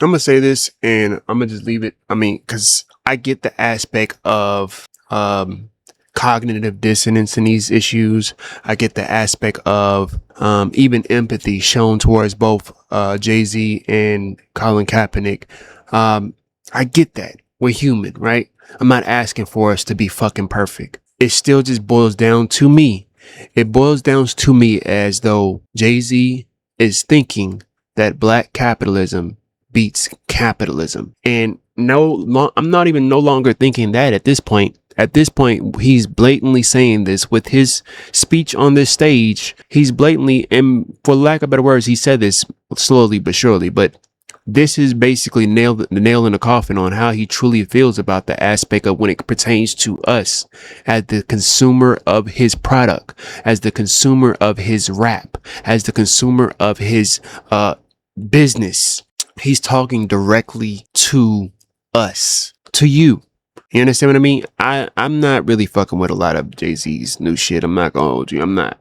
I'm gonna say this and I'm gonna just leave it. I mean, because I get the aspect of cognitive dissonance in these issues. I get the aspect of even empathy shown towards both Jay-Z and Colin Kaepernick. I get that. We're human, right? I'm not asking for us to be fucking perfect. It still just boils down to me. It boils down to me as though Jay-Z is thinking that black capitalism beats capitalism. And I'm not even no longer thinking that at this point. At this point, he's blatantly saying this with his speech on this stage. He's blatantly, and for lack of better words, he said this slowly but surely, but this is basically the nail in the coffin on how he truly feels about the aspect of when it pertains to us as the consumer of his product, as the consumer of his rap, as the consumer of his business. He's talking directly to us, to you. You understand what I mean? I'm not really fucking with a lot of Jay-Z's new shit. I'm not gonna hold you. I'm not.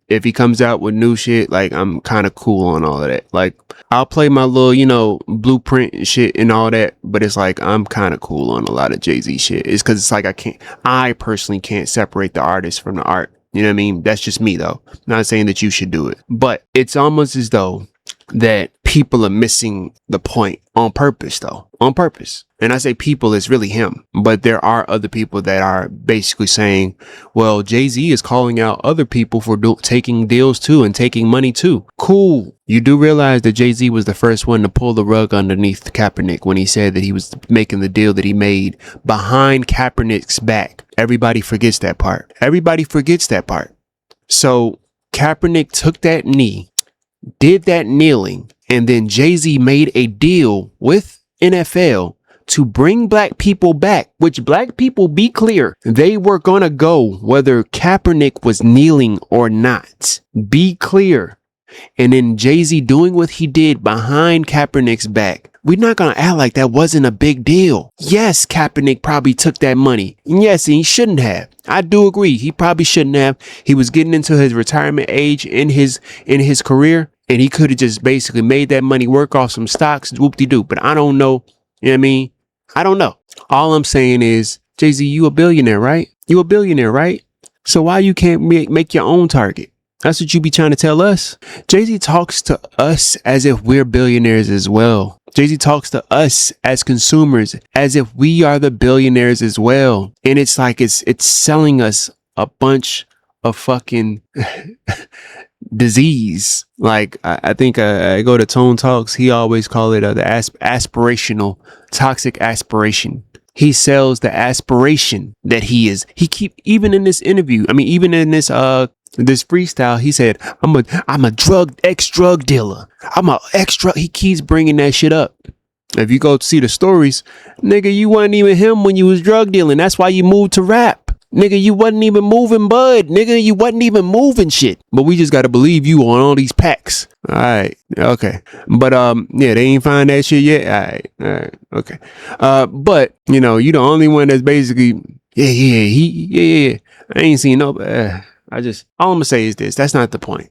If he comes out with new shit, like, I'm kind of cool on all of that. Like, I'll play my little, blueprint and shit and all that, but it's like, I'm kind of cool on a lot of Jay-Z shit. It's because it's like, I personally can't separate the artist from the art. You know what I mean? That's just me though. I'm not saying that you should do it, but it's almost as though that people are missing the point on purpose though, on purpose. And I say people, it's really him, but there are other people that are basically saying, well, Jay-Z is calling out other people for taking deals too and taking money too. Cool. You do realize that Jay-Z was the first one to pull the rug underneath Kaepernick when he said that he was making the deal that he made behind Kaepernick's back. Everybody forgets that part. Everybody forgets that part. So Kaepernick took that knee, did that kneeling, and then Jay-Z made a deal with NFL to bring black people back, which black people, be clear, they were gonna go whether Kaepernick was kneeling or not. Be clear. And then Jay-Z doing what he did behind Kaepernick's back. We're not gonna act like that wasn't a big deal. Yes, Kaepernick probably took that money. And yes, he shouldn't have. I do agree. He probably shouldn't have. He was getting into his retirement age in his career, and he could have just basically made that money work off some stocks, whoop-de-doo. But I don't know. You know what I mean? I don't know. All I'm saying is, Jay-Z, you a billionaire, right? You a billionaire, right? So why you can't make your own target? That's what you be trying to tell us. Jay-Z talks to us as if we're billionaires as well. Jay-Z talks to us as consumers as if we are the billionaires as well. And it's like it's selling us a bunch of fucking disease. Like, I think I go to Tone Talks. He always call it the aspirational, toxic aspiration. He sells the aspiration that he is. Even in this interview, I mean, even in this freestyle, he said, I'm a ex-drug dealer. He keeps bringing that shit up. If you go see the stories, nigga, you wasn't even him when you was drug dealing. That's why you moved to rap. Nigga, you wasn't even moving bud. Nigga, you wasn't even moving shit. But we just gotta believe you on all these packs. Alright, okay. But yeah, they ain't find that shit yet. Alright, okay. But you the only one that's basically yeah. I ain't seen no all I'm gonna say is this. That's not the point.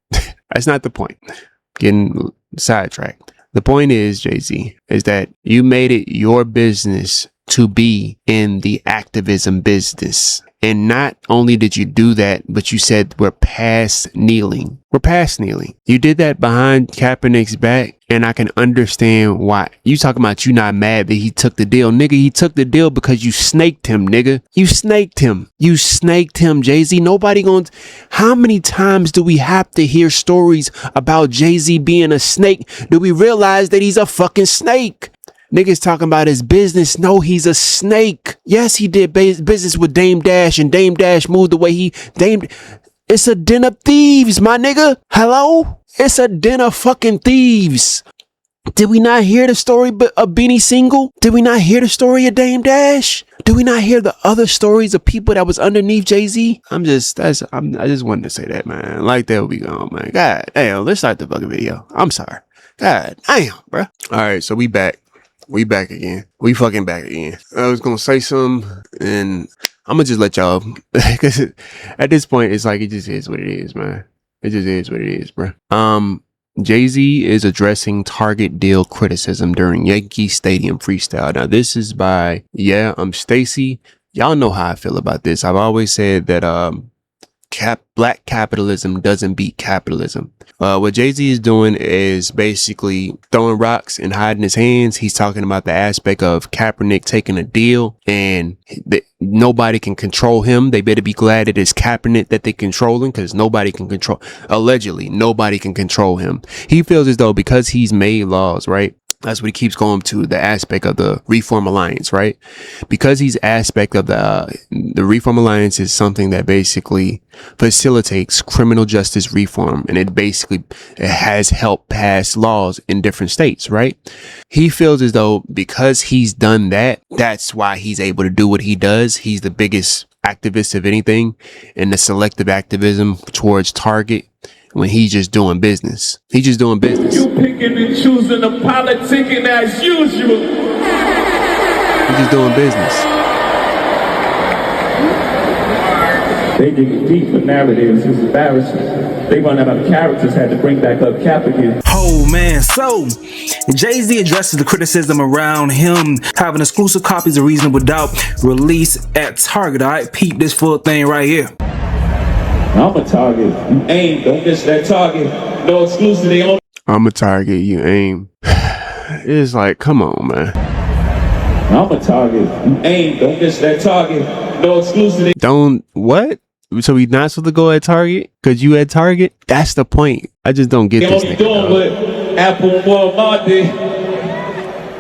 That's not the point. Getting sidetracked. The point is, Jay-Z, is that you made it your business to be in the activism business. And not only did you do that, but you said we're past kneeling. We're past kneeling. You did that behind Kaepernick's back, and I can understand why. You talking about you not mad that he took the deal. Nigga, he took the deal because you snaked him, nigga. You snaked him. You snaked him, Jay-Z. How many times do we have to hear stories about Jay-Z being a snake? Do we realize that he's a fucking snake? Niggas talking about his business. No, he's a snake. Yes, he did business with Dame Dash, and Dame Dash moved the way it's a den of thieves, my nigga. Hello? It's a den of fucking thieves. Did we not hear the story of Beanie Single? Did we not hear the story of Dame Dash? Did we not hear the other stories of people that was underneath Jay-Z? I just wanted to say that, man. Like, there we go, man. God damn, let's start the fucking video. I'm sorry. God damn, bro. All right, so we back. We back again. We fucking back again. I was gonna say something, and I'm gonna just let y'all, because at this point, it's like, it just is what it is, man. It just is what it is, bro. Jay-Z is addressing Target deal criticism during Yankee Stadium freestyle. Now, this is by, I'm Stacy. Y'all know how I feel about this. I've always said that black capitalism doesn't beat capitalism. What Jay-Z is doing is basically throwing rocks and hiding his hands. He's talking about the aspect of Kaepernick taking a deal and nobody can control him. They better be glad it is Kaepernick that they controlling, because allegedly nobody can control him. He feels as though because he's made laws, right? That's what he keeps going to, the aspect of the Reform Alliance, right? Because he's aspect of the Reform Alliance is something that basically facilitates criminal justice reform. And it has helped pass laws in different states, right? He feels as though because he's done that, that's why he's able to do what he does. He's the biggest activist of anything, and the selective activism towards Target, when he's just doing business. He's just doing business. You picking and choosing the politicking as usual. He's just doing business. They dig deep for narratives. It's embarrassing. They run out of characters, had to bring back up Cap again. Oh man, so Jay-Z addresses the criticism around him having exclusive copies of Reasonable Doubt released at Target. Alright, peep this full thing right here. I'm a target. You aim. Don't miss that target. No exclusive. They own. I'm a target. You aim. It's like, come on, man. I'm a target. You aim. Don't miss that target. No exclusive. Don't what? So we not supposed to go at Target because you at Target? That's the point. I just don't get this. They only doing what Apple and Walmart did.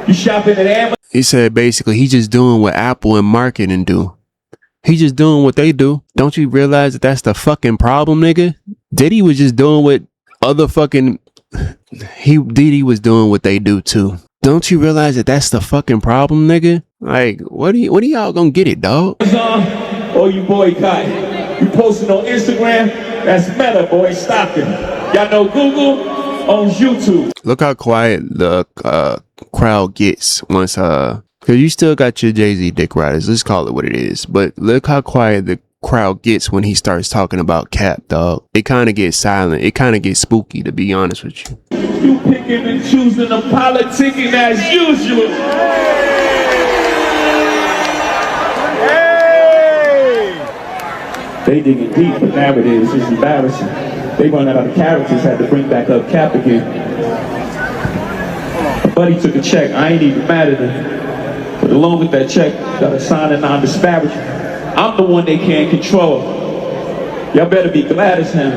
You shopping at Amazon. He said basically he's just doing what Apple and marketing do. He just doing what they do. Don't you realize that that's the fucking problem, nigga? Diddy was just doing what other fucking... Diddy was doing what they do too. Don't you realize that that's the fucking problem, nigga? Like, what are y'all gonna get it, dog? Oh, you boycott. You posting on Instagram? That's Meta, boy. Stop it. Y'all know Google owns YouTube. Look how quiet the crowd gets once... Cause you still got your Jay-Z dick riders. Let's call it what it is. But look how quiet the crowd gets when he starts talking about Cap, dog. It kind of gets silent. It kind of gets spooky, to be honest with you. You picking and choosing the politicking as usual. Hey! They digging deep for narratives. It's embarrassing. They run out of characters. Had to bring back up Cap again. My buddy took a check. I ain't even mad at him. But along with that check, gotta sign a non-disparagement. I'm the one they can't control. Y'all better be glad as him.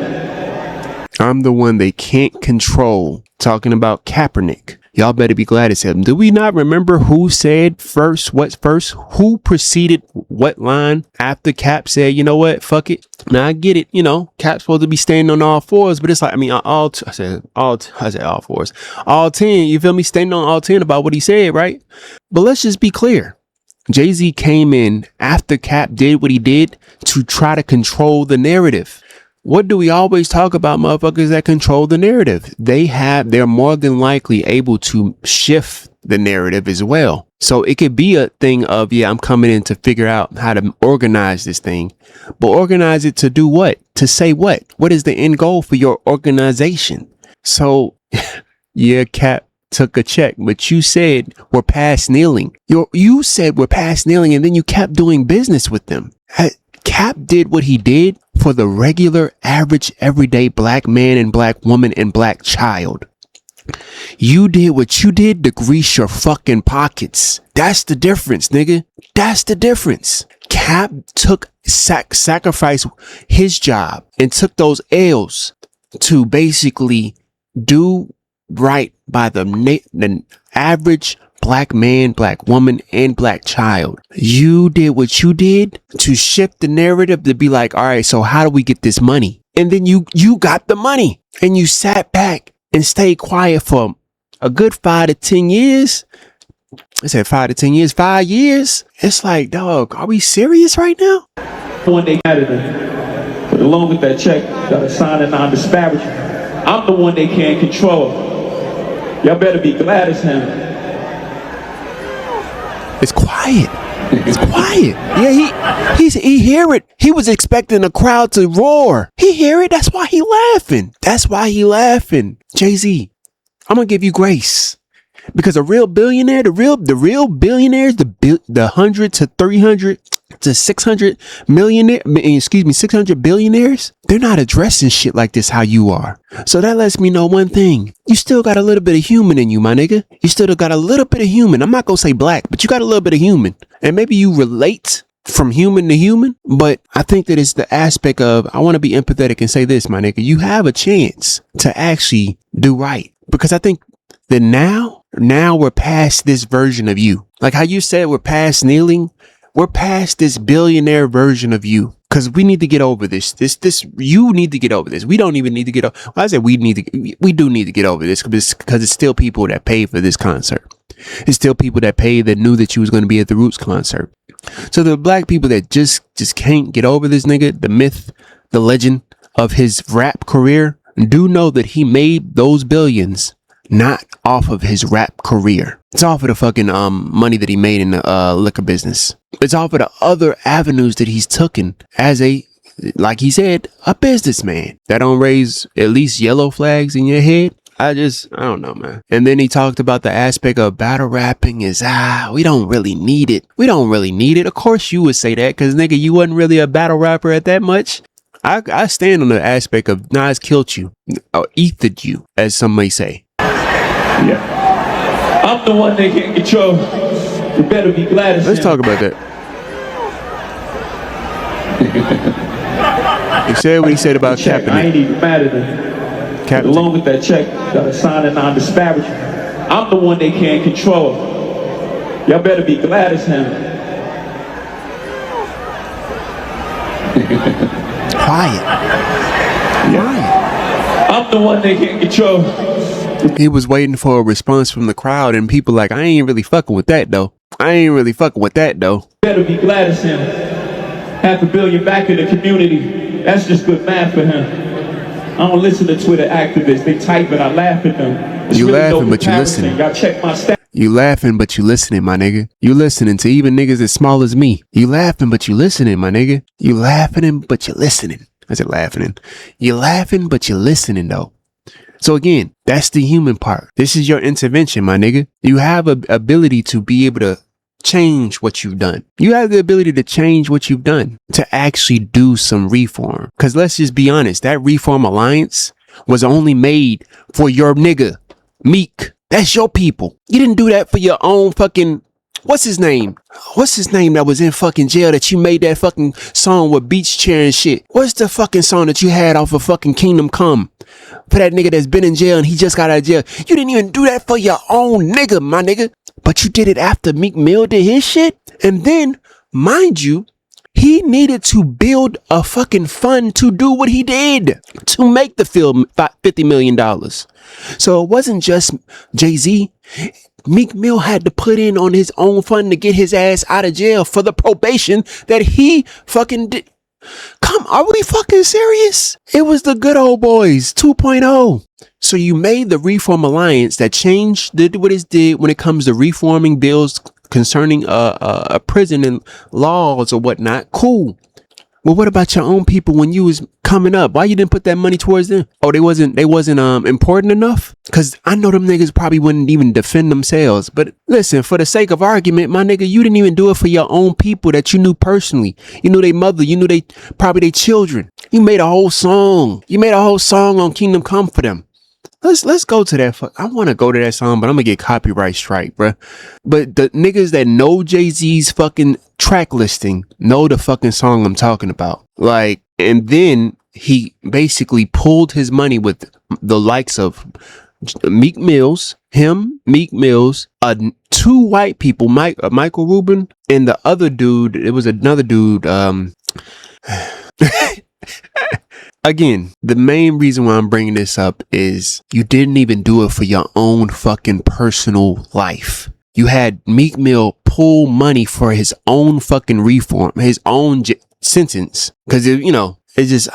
I'm the one they can't control. Talking about Kaepernick. Y'all better be glad it's him. Do we not remember who said first, what first? Who preceded what line after Cap said, you know what, fuck it. Now I get it, you know, Cap's supposed to be standing on all fours, but it's like, I mean, I said all fours. All 10, you feel me? Standing on all 10 about what he said, right? But let's just be clear. Jay-Z came in after Cap did what he did to try to control the narrative. What do we always talk about, motherfuckers that control the narrative? They're more than likely able to shift the narrative as well. So it could be a thing of, I'm coming in to figure out how to organize this thing, but organize it to do what? To say what? What is the end goal for your organization? So Cap took a check, but you said we're past kneeling. You said we're past kneeling, and then you kept doing business with them. Cap did what he did for the regular, average, everyday black man and black woman and black child. You did what you did to grease your fucking pockets. That's the difference, nigga. That's the difference. Cap took sacrificed his job and took those L's to basically do right by the average black man, black woman, and black child. You did what you did to shift the narrative to be like, all right, so how do we get this money? And then you got the money and you sat back and stayed quiet for a good 5 to 10 years. I said 5 to 10 years, 5 years. It's like, dog, are we serious right now? One day added it. But along with that check, gotta sign a non-disparagement. I'm the one they can't control. Y'all better be glad as him. It's quiet. It's quiet. Yeah, he hear it. He was expecting the crowd to roar. He hear it. That's why he laughing. Jay-Z, I'm gonna give you grace. Because a real billionaire, the real billionaires, the 100 to 300 to 600 millionaire, 600 billionaires, they're not addressing shit like this how you are. So that lets me know one thing. You still got a little bit of human in you, my nigga. You still got a little bit of human. I'm not gonna say black, but you got a little bit of human. And maybe you relate from human to human, but I think that it's the aspect of, I want to be empathetic and say this, my nigga, you have a chance to actually do right. Because I think that now we're past this version of you. Like how you said, we're past kneeling. We're past this billionaire version of you. Cause we need to get over this. You need to get over this. We don't even need to get over. Well, I said we do need to get over this because it's still people that paid for this concert. It's still people that paid that knew that you was going to be at the Roots concert. So the black people that just can't get over this nigga, the myth, the legend of his rap career, do know that he made those billions not off of his rap career. It's off of the fucking money that he made in the liquor business. It's off of the other avenues that he's taken as a, like he said, a businessman. That don't raise at least yellow flags in your head. I don't know, man. And then he talked about the aspect of battle rapping is, we don't really need it. We don't really need it. Of course you would say that because nigga, you wasn't really a battle rapper at that much. I stand on the aspect of Nas killed you, or ethered you, as some may say. Yeah. I'm the one they can't control. You better be glad it's Let's talk about that. He said what he said about Kaepernick. I ain't even mad at him. Kaepernick. Along with that check, got a sign of non-disparagement. I'm the one they can't control. Y'all better be glad it's him. Quiet. I'm the one they can't control. He was waiting for a response from the crowd, and people like, I ain't really fucking with that though. Better be glad it's him. $500 million back in the community. That's just good math for him. I don't listen to Twitter activists. They type and I laugh at them. You laughing, but you listening. Y'all check my stats. You laughing, but you listening, my nigga. You listening to even niggas as small as me. You laughing, but you listening, my nigga. You laughing, but you listening. I said laughing. You laughing, but you listening though. So again, that's the human part. This is your intervention, my nigga. You have a ability to be able to change what you've done. You have the ability to change what you've done, to actually do some reform. Cause let's just be honest, that Reform Alliance was only made for your nigga, Meek. That's your people. You didn't do that for your own fucking, what's his name that was in fucking jail that you made that fucking song with Beach Chair and shit? What's the fucking song that you had off of fucking Kingdom Come? For that nigga that's been in jail and he just got out of jail. You didn't even do that for your own nigga, my nigga. But you did it after Meek Mill did his shit. And then, mind you, he needed to build a fucking fund to do what he did to make the film $50 million. So it wasn't just Jay-Z. Meek Mill had to put in on his own fund to get his ass out of jail for the probation that he fucking did. Come, are we fucking serious? It was the good old boys 2.0. So you made the Reform Alliance that did what it did when it comes to reforming bills concerning a prison and laws or whatnot. Cool. Well, what about your own people when you was coming up? Why you didn't put that money towards them? Oh, they wasn't important enough? Cause I know them niggas probably wouldn't even defend themselves. But listen, for the sake of argument, my nigga, you didn't even do it for your own people that you knew personally. You knew their mother, you knew probably their children. You made a whole song. You made a whole song on Kingdom Come for them. Let's go to that. I want to go to that song, but I'm gonna get copyright strike, bruh. But the niggas that know Jay-Z's fucking track listing know the fucking song I'm talking about. Like, and then he basically pulled his money with the likes of Meek Mills, Meek Mills, two white people, Michael Rubin, and the other dude. It was another dude. Again, the main reason why I'm bringing this up is you didn't even do it for your own fucking personal life. You had Meek Mill pull money for his own fucking reform, his own sentence. Cause it's just,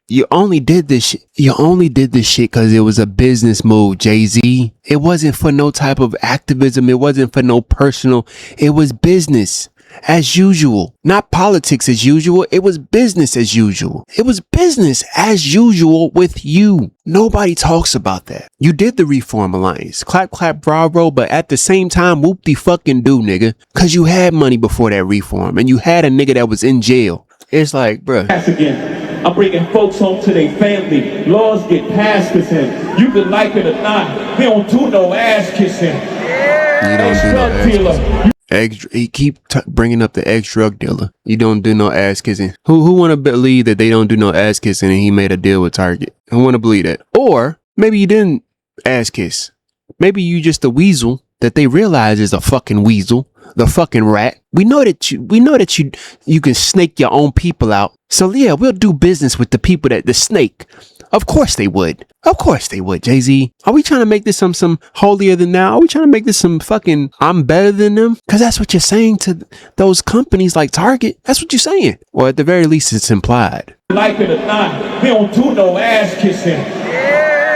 you only did this shit. You only did this shit cause it was a business move, Jay-Z. It wasn't for no type of activism. It wasn't for no personal. It was business. as usual. Not politics as usual. It was business as usual. It was business as usual with you. Nobody talks about that. You did the Reform Alliance. Clap, clap, bravo. But at the same time, whoop-de-fucking-do, nigga. Because you had money before that reform. And you had a nigga that was in jail. It's like, bruh. That's again. I'm bringing folks home to their family. Laws get passed with him. You can like it or not. He don't do no ass kissing. You don't do no ass kissing. He keep bringing up the ex-drug dealer. You don't do no ass kissing. Who want to believe that they don't do no ass kissing and he made a deal with Target? Who want to believe that? Or maybe you didn't ass kiss. Maybe you just a weasel that they realize is a fucking weasel. The fucking rat. We know that you can snake your own people out. So yeah, we'll do business with the people that the snake. Of course they would. Of course they would, Jay-Z. Are we trying to make this some holier than thou? Are we trying to make this some fucking I'm better than them? Because that's what you're saying to those companies like Target. That's what you're saying. Or at the very least, it's implied. Like it or not, he don't do no ass kissing.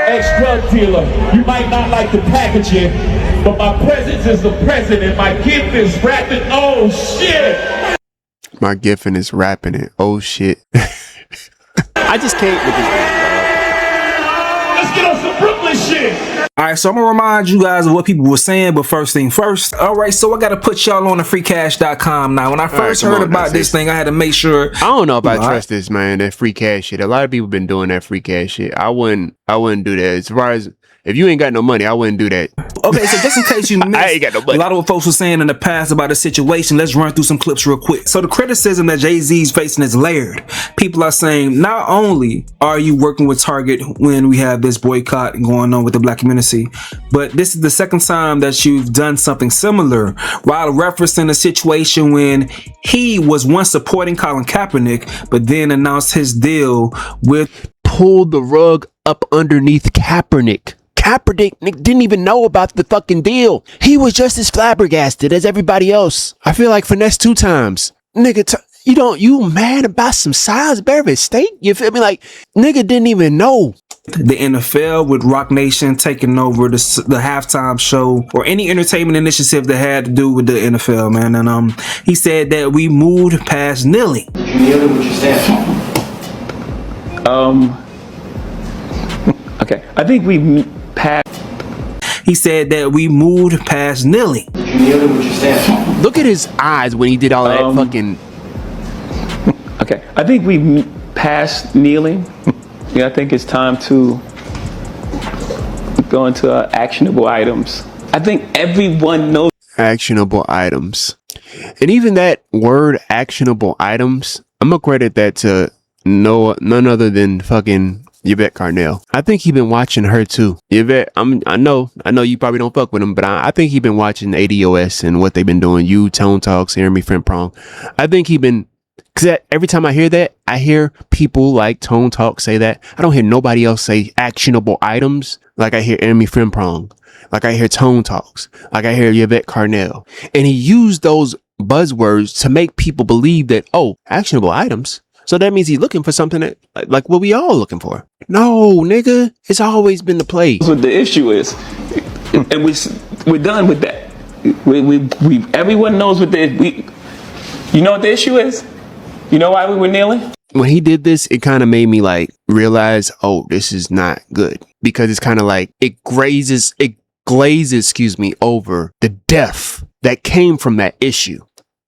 Ex-drug dealer, you might not like the packaging, but my presence is the president. My gift is rapping. Oh shit. My gift is rapping it. Oh shit. I just can't with this. Let's get on some Brooklyn shit. Alright, so I'm gonna remind you guys of what people were saying, but first thing first. Alright, so I gotta put y'all on the freecash.com. Now, when I first heard about this thing, I had to make sure. I don't know if I trust this, man, that free cash shit. A lot of people been doing that free cash shit. I wouldn't do that. As far as if you ain't got no money, I wouldn't do that. Okay, so just in case you missed I ain't got no money. A lot of what folks were saying in the past about the situation, let's run through some clips real quick. So the criticism that Jay-Z's facing is layered. People are saying, not only are you working with Target when we have this boycott going on with the black community, but this is the second time that you've done something similar, while referencing a situation when he was once supporting Colin Kaepernick, but then announced his deal with pulled the rug up underneath Kaepernick. Kaepernick didn't even know about the fucking deal. He was just as flabbergasted as everybody else. I feel like finesse 2 times. Nigga, you mad about some Salisbury steak? You feel me? Like, nigga didn't even know. The NFL with Rock Nation taking over the halftime show or any entertainment initiative that had to do with the NFL, man. And he said that we moved past kneeling. Did you kneel to what you said? Okay, I think we passed. He said that we moved past kneeling. Did you kneel to what you said? Look at his eyes when he did all that fucking. Okay, I think we passed kneeling. Yeah, I think it's time to go into actionable items. I think everyone knows Actionable items. And even that word actionable items, I'm gonna credit that to none other than fucking Yvette Carnell. I think he been watching her too. Yvette, I know you probably don't fuck with him, but I think he been watching ADOS and what they've been doing. You, Tone Talks, Jeremy Friend Prong. I think he been, cause every time I hear that, I hear people like Tone Talk say that. I don't hear nobody else say actionable items like I hear Jeremy Friend Prong, like I hear Tone Talks, like I hear Yvette Carnell. And he used those buzzwords to make people believe that, oh, actionable items. So that means he's looking for something that, like what we all looking for. No, nigga, it's always been the play. what the issue is, and we're done with that. We everyone knows what you know what the issue is. You know why we were kneeling? When he did this, it kind of made me like realize, oh, this is not good, because it's kind of like it glazes, over the death that came from that issue.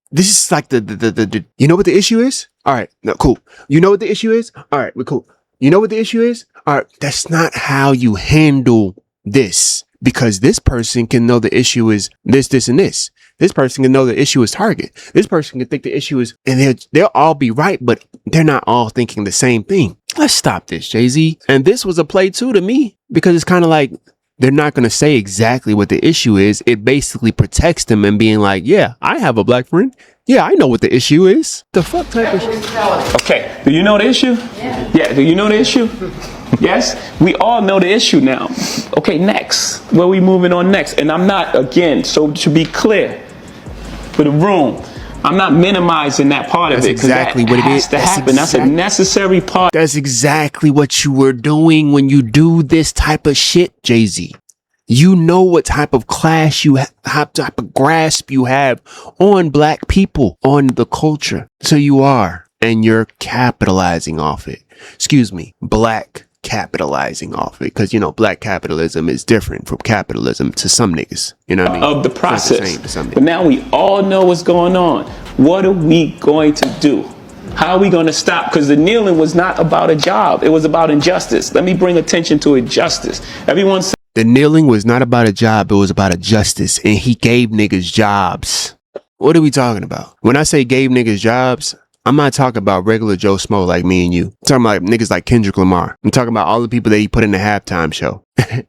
This is like the you know what the issue is? All right, no, cool. You know what the issue is? All right, we're cool. You know what the issue is? All right, that's not how you handle this, because this person can know the issue is this, and this. This person can know the issue is Target. This person can think the issue is, and they'll all be right, but they're not all thinking the same thing. Let's stop this, Jay-Z. And this was a play too to me, because it's kind of like they're not going to say exactly what the issue is. It basically protects them and being like, yeah, I have a black friend. Yeah, I know what the issue is. The fuck type of shit. Okay, do you know the issue? Yeah, do you know the issue? Yes, we all know the issue now. Okay, next. Where we moving on next? And I'm not, again, so to be clear for the room, I'm not minimizing that part of it. Exactly what it is. To happen. That's a necessary part. That's exactly what you were doing when you do this type of shit, Jay-Z. You know what type of class you have, type of grasp you have on black people, on the culture. So you are, and you're capitalizing off it. Excuse me, black capitalizing off it. Because, you know, black capitalism is different from capitalism to some niggas. You know what I mean? Of the process. It's not the same to some But now we all know what's going on. What are we going to do? How are we going to stop? Because the kneeling was not about a job. It was about injustice. Let me bring attention to injustice. Everyone said The kneeling was not about a job. It was about a justice. And he gave niggas jobs. What are we talking about? When I say gave niggas jobs, I'm not talking about regular Joe Smo like me and you. I'm talking about niggas like Kendrick Lamar. I'm talking about all the people that he put in the halftime show.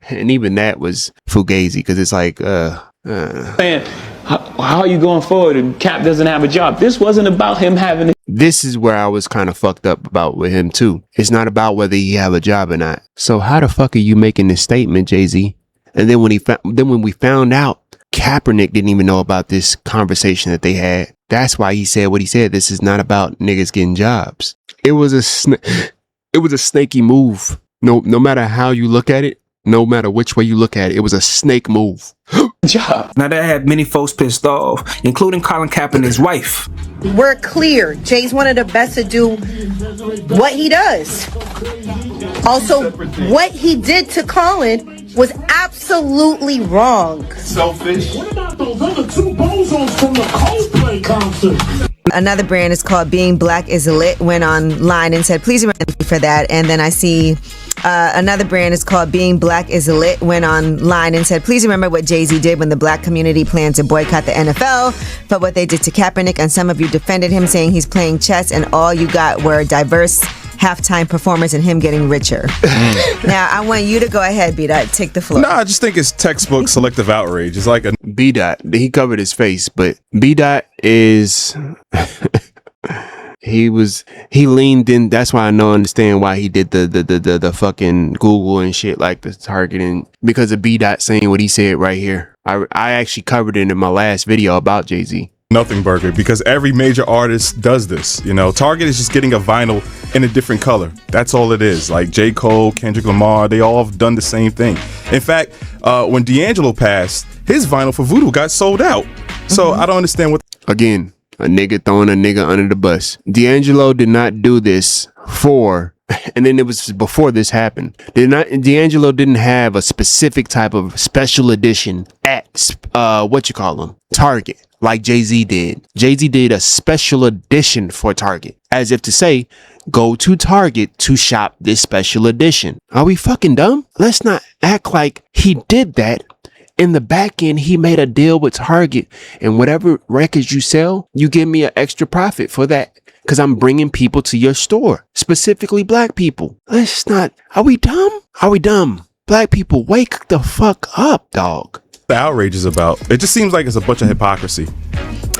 And even that was fugazi because it's like, saying, how are you going forward? And Cap doesn't have a job. This wasn't about him having. This is where I was kind of fucked up about with him too. It's not about whether he have a job or not. So how the fuck are you making this statement, Jay-Z? And then when we found out, Kaepernick didn't even know about this conversation that they had. That's why he said what he said. This is not about niggas getting jobs. It was a snaky move. No matter how you look at it, no matter which way you look at it, it was a snake move. Job. Now that had many folks pissed off, including Colin Kaepernick's wife. We're clear. Jay's one of the best to do what he does. Also, what he did to Colin was absolutely wrong. Selfish. What about those other two bozos from the Coldplay concert? Another brand is called Being Black is Lit went online and said, please remember me for that. And then I see another brand is called Being Black is Lit went online and said, please remember what Jay-Z did when the black community planned to boycott the NFL for what they did to Kaepernick. And some of you defended him, saying he's playing chess and all you got were diverse halftime performers and him getting richer. Now, I want you to go ahead, B-Dot. Take the floor. No, I just think it's textbook selective outrage. It's like a B-Dot, he covered his face, but B-Dot is... He leaned in. That's why I understand why he did the fucking Google and shit, like the targeting, because of B-Dot saying what he said right here. I actually covered it in my last video about Jay-Z. nothing burger, because every major artist does this. You know, Target is just getting a vinyl in a different color. That's all it is. Like J. Cole, Kendrick Lamar, they all have done the same thing. In fact, when D'Angelo passed, his vinyl for Voodoo got sold out. So I don't understand what... Again, a nigga throwing a nigga under the bus. D'Angelo did not do this for... And then it was before this happened. D'Angelo didn't have a specific type of special edition at Target, like Jay-Z did. Jay-Z did a special edition for Target, as if to say, go to Target to shop this special edition. Are we fucking dumb? Let's not act like he did that. In the back end, he made a deal with Target, and whatever records you sell, you give me an extra profit for that. Because I'm bringing people to your store, specifically black people. Let's not. Are we dumb? Are we dumb? Black people, wake the fuck up, dog. The outrage is about. It just seems like it's a bunch of hypocrisy.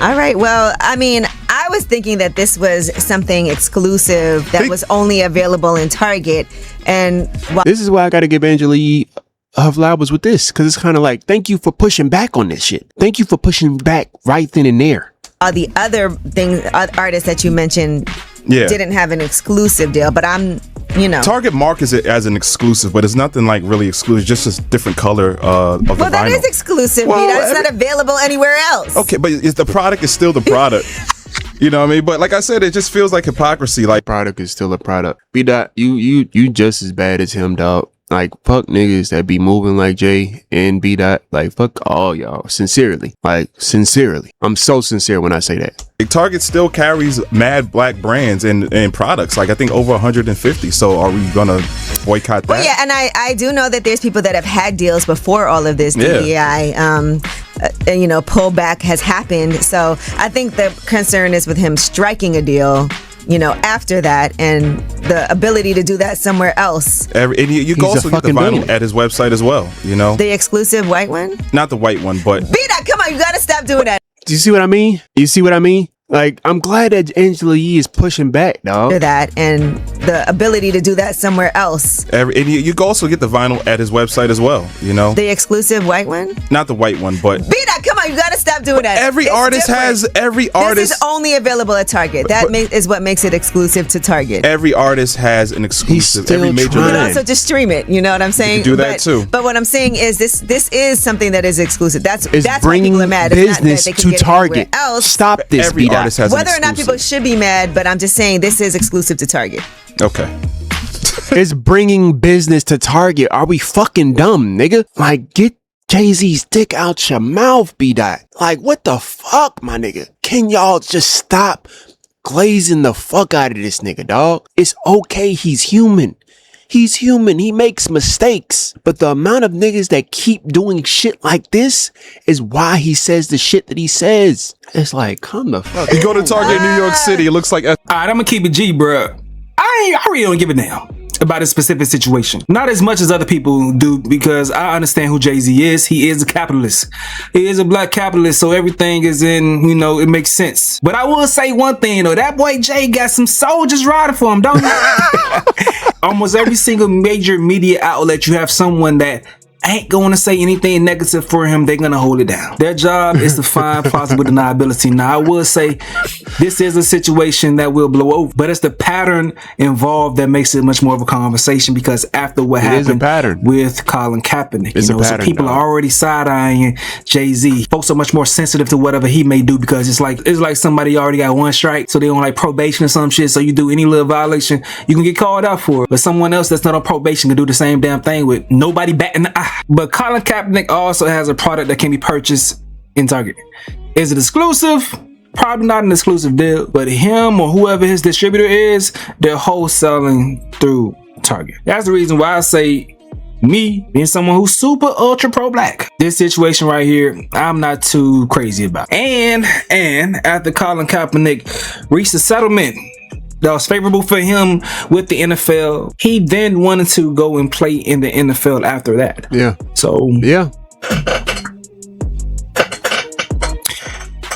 All right. Well, I mean, I was thinking that this was something exclusive that was only available in Target. And this is why I got to give Angela Yee her flowers with this. Because it's kind of like, thank you for pushing back on this shit. Thank you for pushing back right then and there. All the other things, artists that you mentioned didn't have an exclusive deal, but Target markets it as an exclusive, but it's nothing like really exclusive, just a different color of the vinyl. Well, that is exclusive, well, it's not available anywhere else. Okay, but the product is still the product. You know what I mean? But like I said, it just feels like hypocrisy. Like, product is still a product. B-Dot, you just as bad as him, dog. Like, fuck niggas that be moving like Jay and B-Dot. Like, fuck all y'all. Sincerely. Like, sincerely. I'm so sincere when I say that. Target still carries mad black brands and products. Like, I think over 150. So are we going to boycott that? Well, yeah, and I do know that there's people that have had deals before all of this DEI, pullback has happened. So I think the concern is with him striking a deal, after that, and the ability to do that somewhere else. And you can also get the vinyl at his website as well, The exclusive white one? Not the white one, but... B-Dot, come on, you gotta stop doing that. Do you see what I mean? Like, I'm glad that Angela Yee is pushing back, dog. That and the ability to do that somewhere else. And you can also get the vinyl at his website as well, The exclusive white one? Not the white one, but... B-Dot, come on, you gotta stop doing that. Every It's artist different. has every This artist. is only available at Target. That is what makes it exclusive to Target. Every artist has an exclusive. still Every major. trying. You can also just stream it. You know what I'm saying? do that but, too. But what I'm saying is this is something that is exclusive. That's It's why bringing people are mad. It's not that business they can to get it Target. anywhere else. Stop this, Every B-Dot. artist has an Whether or not people exclusive. should be mad, but I'm just saying this is exclusive to Target. Okay. It's bringing business to Target. Are we fucking dumb, nigga? Like, get Jay-Z's dick out your mouth, B-Dot. Like, what the fuck, my nigga? Can y'all just stop glazing the fuck out of this nigga, dog? It's okay. He's human. He's human. He makes mistakes. But the amount of niggas that keep doing shit like this is why he says the shit that he says. It's like, come the fuck. You go to Target in New York City, it looks like All right, I'm gonna keep it G, bruh. I really don't give a damn about a specific situation. Not as much as other people do, because I understand who Jay-Z is. He is a capitalist. He is a black capitalist, so everything is in, it makes sense. But I will say one thing, though. That boy Jay got some soldiers riding for him, don't he? Almost every single major media outlet, you have someone that ain't going to say anything negative for him. They're going to hold it down. Their job is to find plausible deniability. Now, I will say this is a situation that will blow over, but it's the pattern involved that makes it much more of a conversation, because after what is a happened pattern. with Colin Kaepernick, It's a so pattern, people dog. are already side-eyeing Jay-Z. Folks are much more sensitive to whatever he may do, because it's like somebody already got one strike, so they on like probation or some shit. So you do any little violation, you can get called out for it. But someone else that's not on probation can do the same damn thing with nobody batting the eye. But Colin Kaepernick also has a product that can be purchased in Target. Is it exclusive? Probably not an exclusive deal, but him or whoever his distributor is, they're wholesaling through Target. That's the reason why I say, me being someone who's super ultra pro black, this situation right here, I'm not too crazy about. And after Colin Kaepernick reached a settlement that was favorable for him with the NFL, he then wanted to go and play in the NFL after that. Yeah. So Yeah.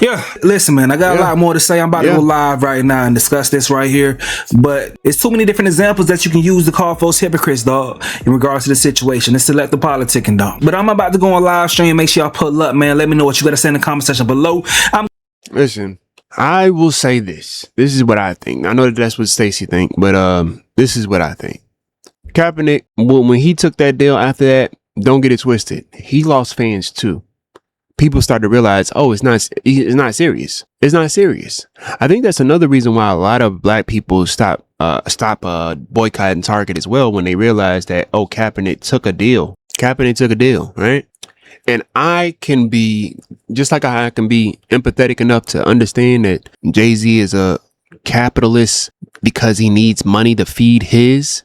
yeah, listen, man, I got a Yeah. lot more to say. I'm about to Yeah. go live right now and discuss this right here. But it's too many different examples that you can use to call folks hypocrites, dog, in regards to the situation. It's selective politicking, dog. But I'm about to go on live stream. Make sure y'all pull up, man. Let me know what you got to say in the comment section below. Listen, I will say this. This is what I think. I know that that's what Stacey think, but this is what I think. Kaepernick, when he took that deal after that, don't get it twisted. He lost fans too. People start to realize, oh, it's not serious. It's not serious. I think that's another reason why a lot of black people stop boycotting Target as well, when they realize that, oh, Kaepernick took a deal. Kaepernick took a deal, right? And I can be, just like I can be empathetic enough to understand that Jay-Z is a capitalist because he needs money to feed his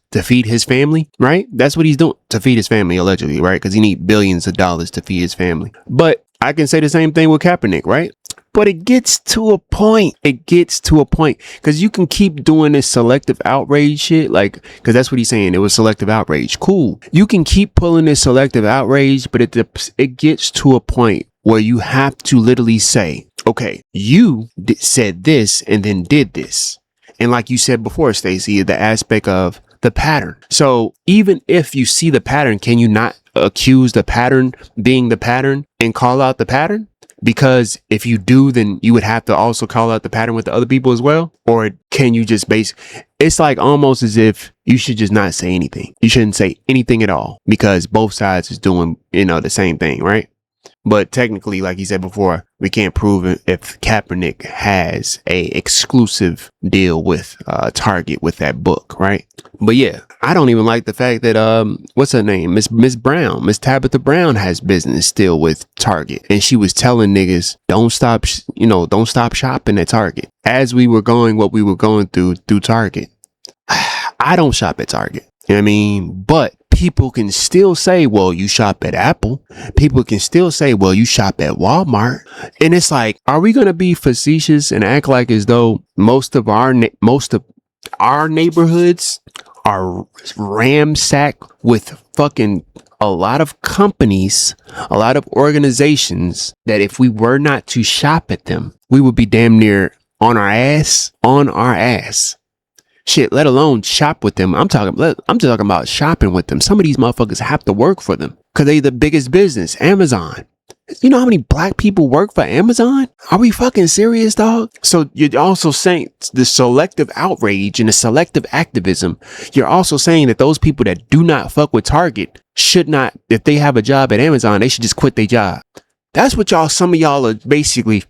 family, right? That's what he's doing, to feed his family, allegedly, right? Because he needs billions of dollars to feed his family. But I can say the same thing with Kaepernick, right? But it gets to a point. Because you can keep doing this selective outrage shit. Like, because that's what he's saying. It was selective outrage. Cool. You can keep pulling this selective outrage, but it gets to a point where you have to literally say, okay, you said this and then did this. And like you said before, Stacey, the aspect of the pattern. So even if you see the pattern, can you not accuse the pattern being the pattern and call out the pattern? Because if you do, then you would have to also call out the pattern with the other people as well. Or can you just it's like almost as if you should just not say anything. You shouldn't say anything at all, because both sides is doing, the same thing, right? But technically, like you said before, we can't prove if Kaepernick has a exclusive deal with Target with that book, right? But yeah, I don't even like the fact that what's her name, Miss Brown, Miss Tabitha Brown has business still with Target, and she was telling niggas don't stop shopping at Target as we were going through Target. I don't shop at Target. You know what I mean? But people can still say, well, you shop at Apple. People can still say, well, you shop at Walmart. And it's like, are we going to be facetious and act like as though most of our neighborhoods are ramsacked with fucking a lot of companies, a lot of organizations that if we were not to shop at them, we would be damn near on our ass. Shit, let alone shop with them. I'm talking about shopping with them. Some of these motherfuckers have to work for them because they the biggest business. Amazon. You know how many black people work for Amazon? Are we fucking serious, dog? So you're also saying the selective outrage and the selective activism. You're also saying that those people that do not fuck with Target should not, if they have a job at Amazon, they should just quit their job. That's what some of y'all are basically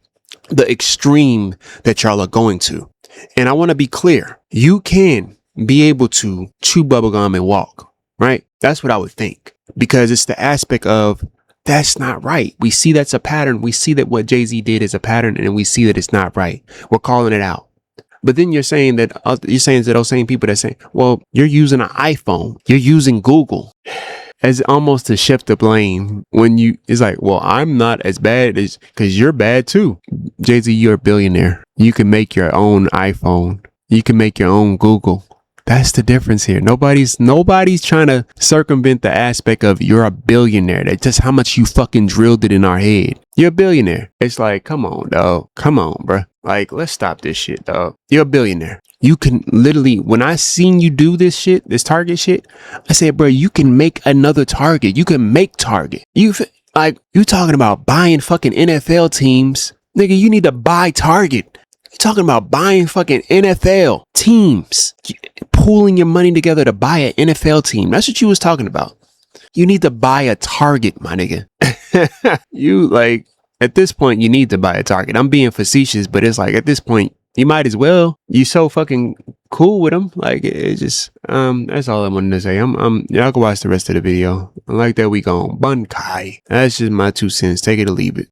the extreme that y'all are going to. And I want to be clear. You can be able to chew bubblegum and walk, right? That's what I would think, because it's the aspect of that's not right. We see that's a pattern. We see that what Jay-Z did is a pattern, and we see that it's not right. We're calling it out. But then you're saying that those same people that say, well, you're using an iPhone, you're using Google, as almost to shift the blame when it's like, well, I'm not as bad as, because you're bad too. Jay-Z, you're a billionaire. You can make your own iPhone. You can make your own Google. That's the difference here. Nobody's trying to circumvent the aspect of you're a billionaire. That's just how much you fucking drilled it in our head. You're a billionaire. It's like, come on, dog. Come on, bruh. Like, let's stop this shit, dog. You're a billionaire. You can literally, when I seen you do this shit, this Target shit, I said, bro, you can make another Target. You can make Target. You talking about buying fucking NFL teams. Nigga, you need to buy Target. You talking about buying fucking NFL teams. Pooling your money together to buy an NFL team. That's what you was talking about. You need to buy a Target, my nigga. At this point, you need to buy a Target. I'm being facetious, but it's like, at this point, you might as well. You so fucking cool with them. Like, it just, that's all I wanted to say. Y'all can watch the rest of the video. I like that we gone Bunkai. That's just my 2 cents. Take it or leave it.